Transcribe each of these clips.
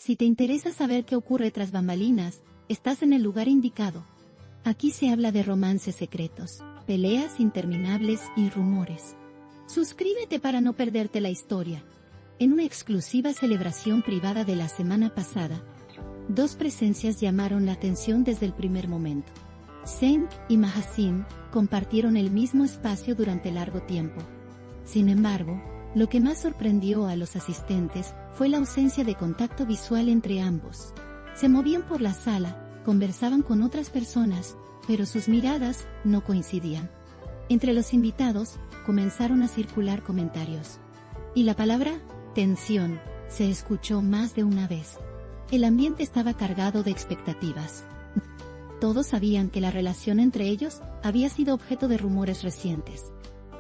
Si te interesa saber qué ocurre tras bambalinas, estás en el lugar indicado. Aquí se habla de romances secretos, peleas interminables y rumores. Suscríbete para no perderte la historia. En una exclusiva celebración privada de la semana pasada, dos presencias llamaron la atención desde el primer momento. Zeng y Mahasin compartieron el mismo espacio durante largo tiempo. Sin embargo, lo que más sorprendió a los asistentes fue la ausencia de contacto visual entre ambos. Se movían por la sala, conversaban con otras personas, pero sus miradas no coincidían. Entre los invitados, comenzaron a circular comentarios. Y la palabra tensión se escuchó más de una vez. El ambiente estaba cargado de expectativas. Todos sabían que la relación entre ellos había sido objeto de rumores recientes.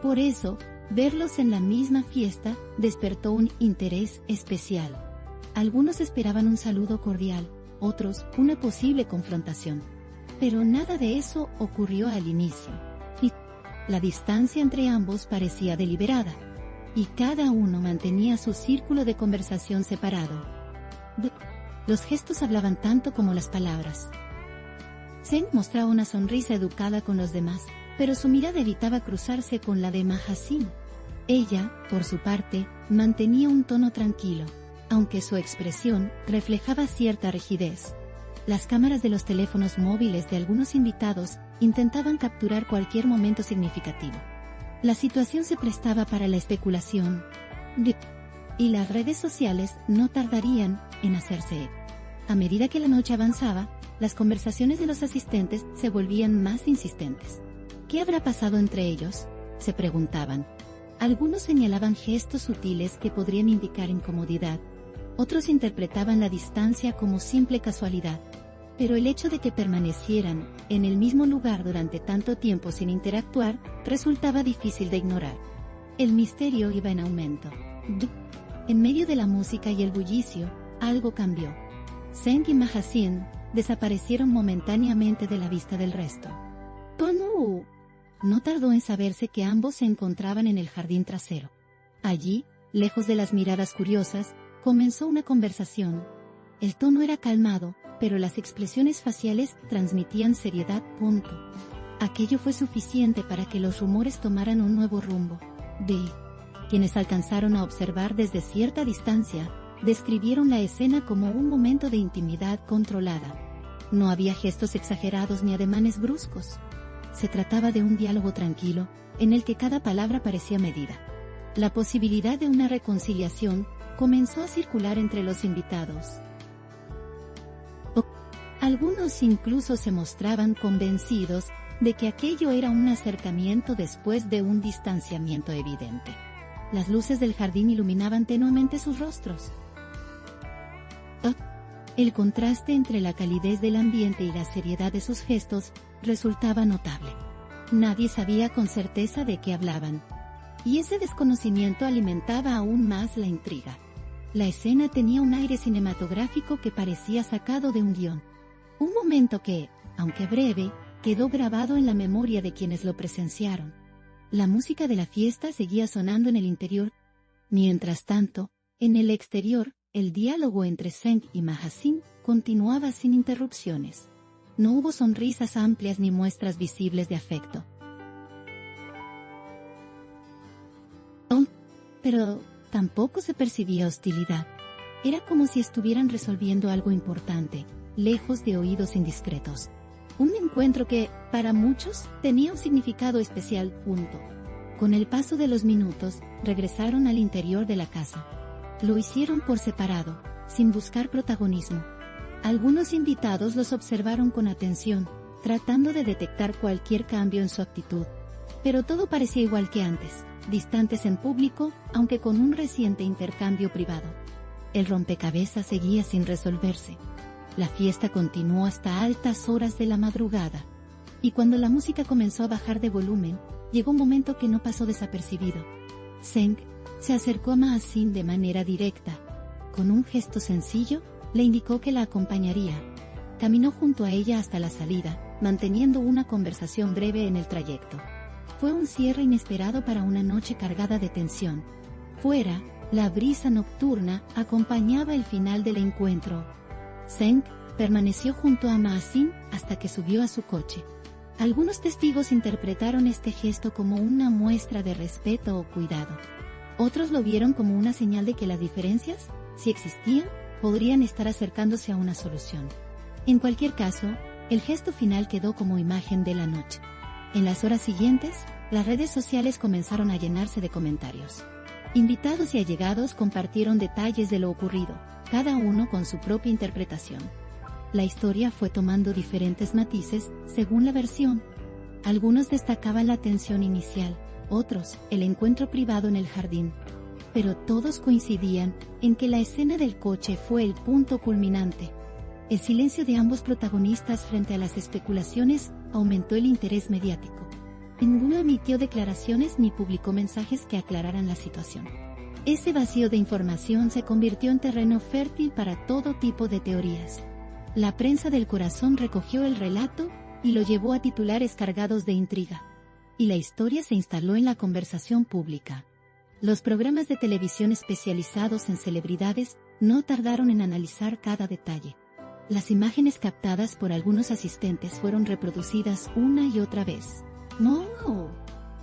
Por eso, verlos en la misma fiesta despertó un interés especial. Algunos esperaban un saludo cordial, otros una posible confrontación. Pero nada de eso ocurrió al inicio. Y la distancia entre ambos parecía deliberada. Y cada uno mantenía su círculo de conversación separado. Los gestos hablaban tanto como las palabras. Zeng mostraba una sonrisa educada con los demás, pero su mirada evitaba cruzarse con la de Mahasin. Ella, por su parte, mantenía un tono tranquilo, aunque su expresión reflejaba cierta rigidez. Las cámaras de los teléfonos móviles de algunos invitados intentaban capturar cualquier momento significativo. La situación se prestaba para la especulación, y las redes sociales no tardarían en hacerse eco. A medida que la noche avanzaba, las conversaciones de los asistentes se volvían más insistentes. ¿Qué habrá pasado entre ellos?, se preguntaban. Algunos señalaban gestos sutiles que podrían indicar incomodidad. Otros interpretaban la distancia como simple casualidad. Pero el hecho de que permanecieran en el mismo lugar durante tanto tiempo sin interactuar resultaba difícil de ignorar. El misterio iba en aumento. En medio de la música y el bullicio, algo cambió. Zeng y Mahasin desaparecieron momentáneamente de la vista del resto. Tonu no tardó en saberse que ambos se encontraban en el jardín trasero. Allí, lejos de las miradas curiosas, comenzó una conversación. El tono era calmado, pero las expresiones faciales transmitían seriedad. Aquello fue suficiente para que los rumores tomaran un nuevo rumbo. Quienes alcanzaron a observar desde cierta distancia, describieron la escena como un momento de intimidad controlada. No había gestos exagerados ni ademanes bruscos. Se trataba de un diálogo tranquilo, en el que cada palabra parecía medida. La posibilidad de una reconciliación comenzó a circular entre los invitados. Algunos incluso se mostraban convencidos de que aquello era un acercamiento después de un distanciamiento evidente. Las luces del jardín iluminaban tenuemente sus rostros. El contraste entre la calidez del ambiente y la seriedad de sus gestos resultaba notable. Nadie sabía con certeza de qué hablaban. Y ese desconocimiento alimentaba aún más la intriga. La escena tenía un aire cinematográfico que parecía sacado de un guión. Un momento que, aunque breve, quedó grabado en la memoria de quienes lo presenciaron. La música de la fiesta seguía sonando en el interior. Mientras tanto, en el exterior, el diálogo entre Zeng y Mahasin continuaba sin interrupciones. No hubo sonrisas amplias ni muestras visibles de afecto. Pero tampoco se percibía hostilidad. Era como si estuvieran resolviendo algo importante, lejos de oídos indiscretos. Un encuentro que, para muchos, tenía un significado especial. Con el paso de los minutos, regresaron al interior de la casa. Lo hicieron por separado, sin buscar protagonismo. Algunos invitados los observaron con atención, tratando de detectar cualquier cambio en su actitud. Pero todo parecía igual que antes, distantes en público, aunque con un reciente intercambio privado. El rompecabezas seguía sin resolverse. La fiesta continuó hasta altas horas de la madrugada. Y cuando la música comenzó a bajar de volumen, llegó un momento que no pasó desapercibido. Zeng se acercó a Mahasin de manera directa. Con un gesto sencillo, le indicó que la acompañaría. Caminó junto a ella hasta la salida, manteniendo una conversación breve en el trayecto. Fue un cierre inesperado para una noche cargada de tensión. Fuera, La brisa nocturna acompañaba el final del encuentro. Zeng permaneció junto a Ma Xin hasta que subió a su coche. Algunos testigos interpretaron este gesto como una muestra de respeto o cuidado. Otros lo vieron como una señal de que las diferencias, si existían, podrían estar acercándose a una solución. En cualquier caso, el gesto final quedó como imagen de la noche. En las horas siguientes, las redes sociales comenzaron a llenarse de comentarios. Invitados y allegados compartieron detalles de lo ocurrido, cada uno con su propia interpretación. La historia fue tomando diferentes matices según la versión. Algunos destacaban la tensión inicial, otros, el encuentro privado en el jardín. Pero todos coincidían en que la escena del coche fue el punto culminante. El silencio de ambos protagonistas frente a las especulaciones aumentó el interés mediático. Ninguno emitió declaraciones ni publicó mensajes que aclararan la situación. Ese vacío de información se convirtió en terreno fértil para todo tipo de teorías. La prensa del corazón recogió el relato y lo llevó a titulares cargados de intriga. Y la historia se instaló en la conversación pública. Los programas de televisión especializados en celebridades no tardaron en analizar cada detalle. Las imágenes captadas por algunos asistentes fueron reproducidas una y otra vez. ¡No!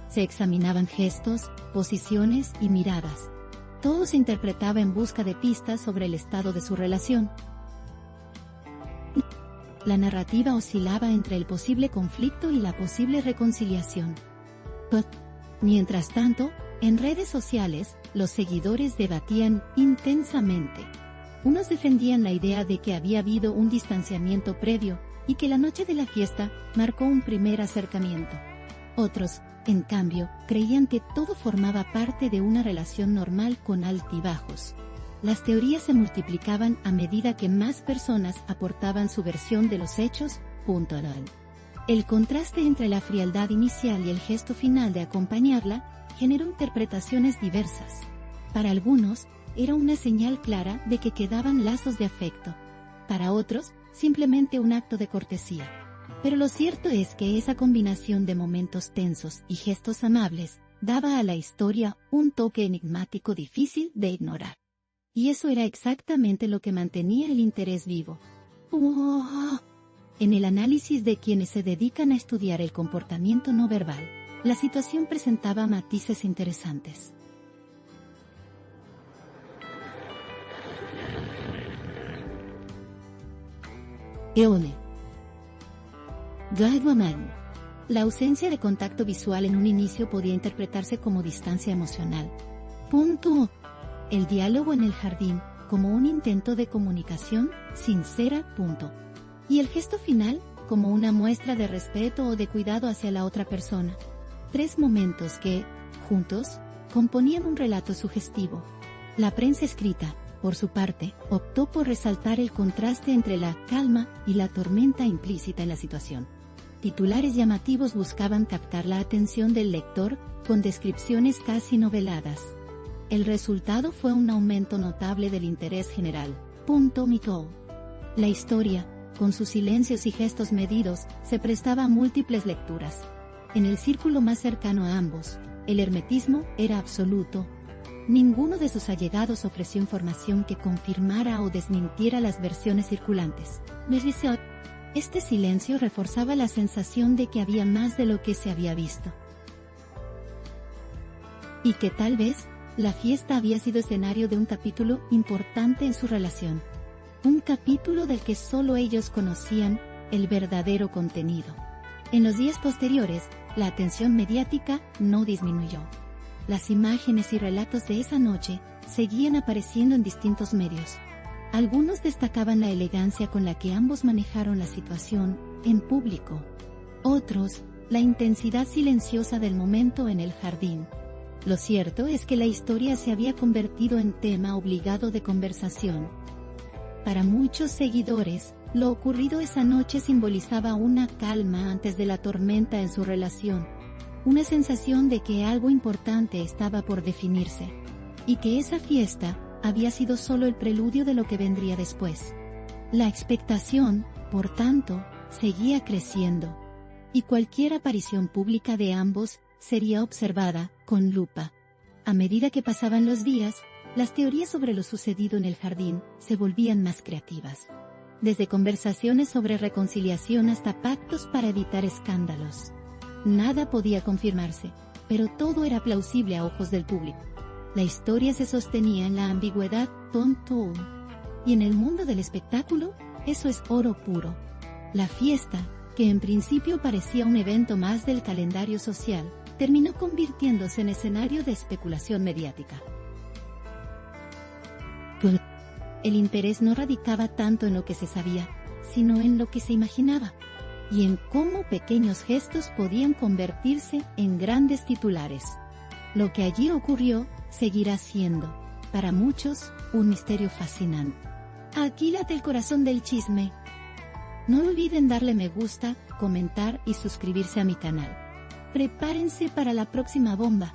Se examinaban gestos, posiciones y miradas. Todo se interpretaba en busca de pistas sobre el estado de su relación. La narrativa oscilaba entre el posible conflicto y la posible reconciliación. Mientras tanto, en redes sociales, los seguidores debatían intensamente. Unos defendían la idea de que había habido un distanciamiento previo y que la noche de la fiesta marcó un primer acercamiento. Otros, en cambio, creían que todo formaba parte de una relación normal con altibajos. Las teorías se multiplicaban a medida que más personas aportaban su versión de los hechos. El contraste entre la frialdad inicial y el gesto final de acompañarla generó interpretaciones diversas. Para algunos, era una señal clara de que quedaban lazos de afecto. Para otros, simplemente un acto de cortesía. Pero lo cierto es que esa combinación de momentos tensos y gestos amables daba a la historia un toque enigmático difícil de ignorar. Y eso era exactamente lo que mantenía el interés vivo. En el análisis de quienes se dedican a estudiar el comportamiento no verbal, la situación presentaba matices interesantes. La ausencia de contacto visual en un inicio podía interpretarse como distancia emocional. El diálogo en el jardín, como un intento de comunicación sincera. Y el gesto final, como una muestra de respeto o de cuidado hacia la otra persona. Tres momentos que, juntos, componían un relato sugestivo. La prensa escrita, por su parte, optó por resaltar el contraste entre la calma y la tormenta implícita en la situación. Titulares llamativos buscaban captar la atención del lector con descripciones casi noveladas. El resultado fue un aumento notable del interés general. La historia, con sus silencios y gestos medidos, se prestaba a múltiples lecturas. En el círculo más cercano a ambos, el hermetismo era absoluto. Ninguno de sus allegados ofreció información que confirmara o desmintiera las versiones circulantes. Este silencio reforzaba la sensación de que había más de lo que se había visto. Y que tal vez, la fiesta había sido escenario de un capítulo importante en su relación. Un capítulo del que solo ellos conocían el verdadero contenido. En los días posteriores, la atención mediática no disminuyó. Las imágenes y relatos de esa noche seguían apareciendo en distintos medios. Algunos destacaban la elegancia con la que ambos manejaron la situación en público. Otros, la intensidad silenciosa del momento en el jardín. Lo cierto es que la historia se había convertido en tema obligado de conversación. Para muchos seguidores, lo ocurrido esa noche simbolizaba una calma antes de la tormenta en su relación. Una sensación de que algo importante estaba por definirse. Y que esa fiesta había sido solo el preludio de lo que vendría después. La expectación, por tanto, seguía creciendo. Y cualquier aparición pública de ambos sería observada con lupa. A medida que pasaban los días, Las teorías sobre lo sucedido en el jardín se volvían más creativas. Desde conversaciones sobre reconciliación hasta pactos para evitar escándalos. Nada podía confirmarse, pero todo era plausible a ojos del público. La historia se sostenía en la ambigüedad tontón. Y en el mundo del espectáculo, eso es oro puro. La fiesta, que en principio parecía un evento más del calendario social, terminó convirtiéndose en escenario de especulación mediática. El interés no radicaba tanto en lo que se sabía, sino en lo que se imaginaba, y en cómo pequeños gestos podían convertirse en grandes titulares. Lo que allí ocurrió seguirá siendo, para muchos, un misterio fascinante. Aquí late el corazón del chisme. No olviden darle me gusta, comentar y suscribirse a mi canal. Prepárense para la próxima bomba.